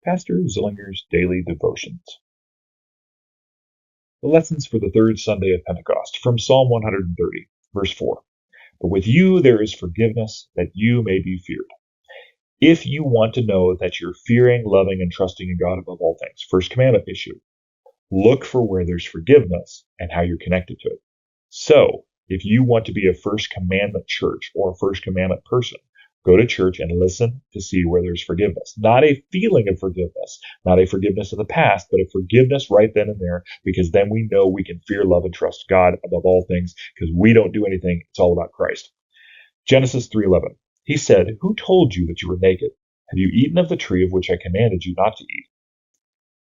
Pastor Zillinger's Daily Devotions. The lessons for the third Sunday of Pentecost from Psalm 130, verse 4. But with you there is forgiveness, that you may be feared. If you want to know that you're fearing, loving, and trusting in God above all things, first commandment issue. Look for where there's forgiveness and how you're connected to it. So, if you want to be a first commandment church or a first commandment person, go to church and listen to see where there's forgiveness. Not a feeling of forgiveness, not a forgiveness of the past, but a forgiveness right then and there, because then we know we can fear, love, and trust God above all things because we don't do anything. It's all about Christ. Genesis 3:11. He said, "Who told you that you were naked? Have you eaten of the tree of which I commanded you not to eat?"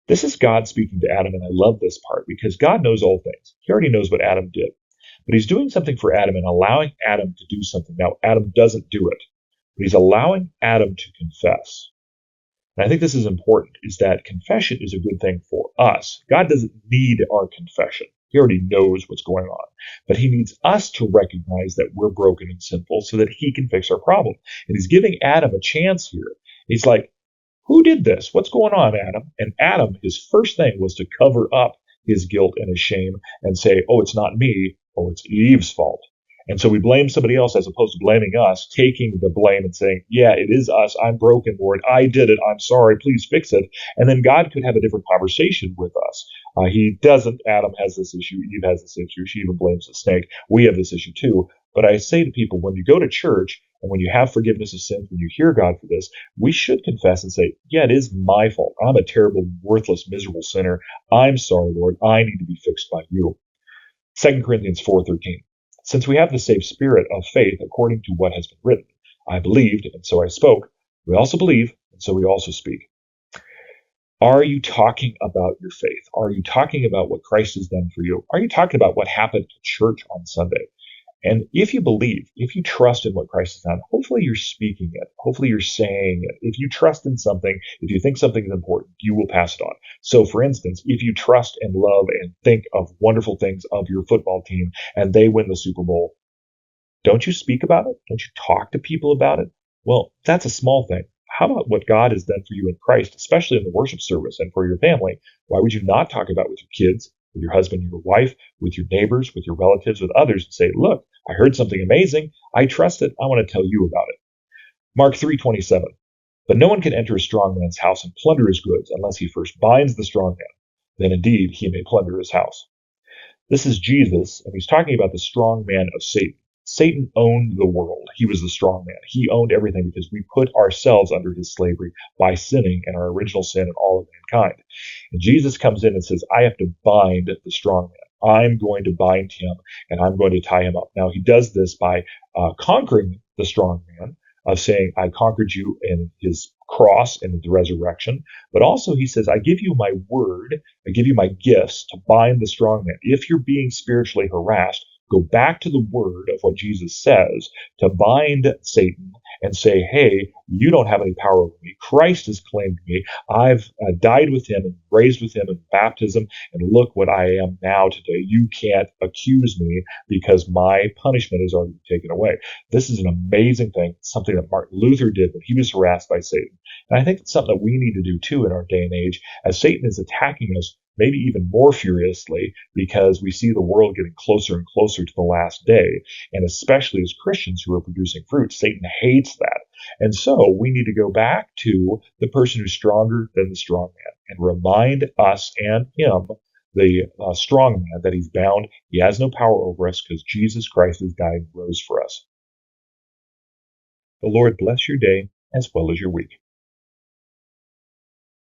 This is God speaking to Adam, and I love this part because God knows all things. He already knows what Adam did. But he's doing something for Adam and allowing Adam to do something. Now, Adam doesn't do it, but he's allowing Adam to confess. And I think this is important, is that confession is a good thing for us. God doesn't need our confession. He already knows what's going on. But he needs us to recognize that we're broken and sinful so that he can fix our problem. And he's giving Adam a chance here. He's like, who did this? What's going on, Adam? And Adam, his first thing was to cover up his guilt and his shame and say, oh, it's not me. Oh, it's Eve's fault. And so we blame somebody else as opposed to blaming us, taking the blame and saying, yeah, it is us. I'm broken, Lord. I did it. I'm sorry. Please fix it. And then God could have a different conversation with us. He doesn't. Adam has this issue. Eve has this issue. She even blames the snake. We have this issue too. But I say to people, when you go to church and when you have forgiveness of sins, when you hear God for this, we should confess and say, yeah, it is my fault. I'm a terrible, worthless, miserable sinner. I'm sorry, Lord. I need to be fixed by you. 2 Corinthians 4:13. Since we have the same spirit of faith according to what has been written, I believed, and so I spoke. We also believe, and so we also speak. Are you talking about your faith? Are you talking about what Christ has done for you? Are you talking about what happened to church on Sunday? And if you believe, if you trust in what Christ has done, hopefully you're speaking it. Hopefully you're saying it. If you trust in something, if you think something is important, you will pass it on. So for instance, if you trust and love and think of wonderful things of your football team and they win the Super Bowl, don't you speak about it? Don't you talk to people about it? Well, that's a small thing. How about what God has done for you in Christ, especially in the worship service and for your family? Why would you not talk about it with your kids, with your husband, your wife, with your neighbors, with your relatives, with others, and say, look, I heard something amazing. I trust it. I want to tell you about it. Mark 3:27. But no one can enter a strong man's house and plunder his goods unless he first binds the strong man. Then indeed he may plunder his house. This is Jesus, and he's talking about the strong man of Satan. Satan owned the world. He was the strong man. He owned everything because we put ourselves under his slavery by sinning and our original sin and all of mankind. And Jesus comes in and says, I have to bind the strong man. I'm going to bind him and I'm going to tie him up. Now, he does this by conquering the strong man, of saying, I conquered you in his cross and the resurrection. But also he says, I give you my word, I give you my gifts to bind the strong man. If you're being spiritually harassed, go back to the word of what Jesus says to bind Satan and say, hey, you don't have any power over me. Christ has claimed me. I've died with him and raised with him in baptism. And look what I am now today. You can't accuse me because my punishment is already taken away. This is an amazing thing, something that Martin Luther did when he was harassed by Satan. And I think it's something that we need to do too in our day and age as Satan is attacking us maybe even more furiously because we see the world getting closer and closer to the last day. And especially as Christians who are producing fruit, Satan hates that. And so we need to go back to the person who's stronger than the strong man and remind us and him, the strong man, that he's bound. He has no power over us because Jesus Christ has died and rose for us. The Lord bless your day as well as your week.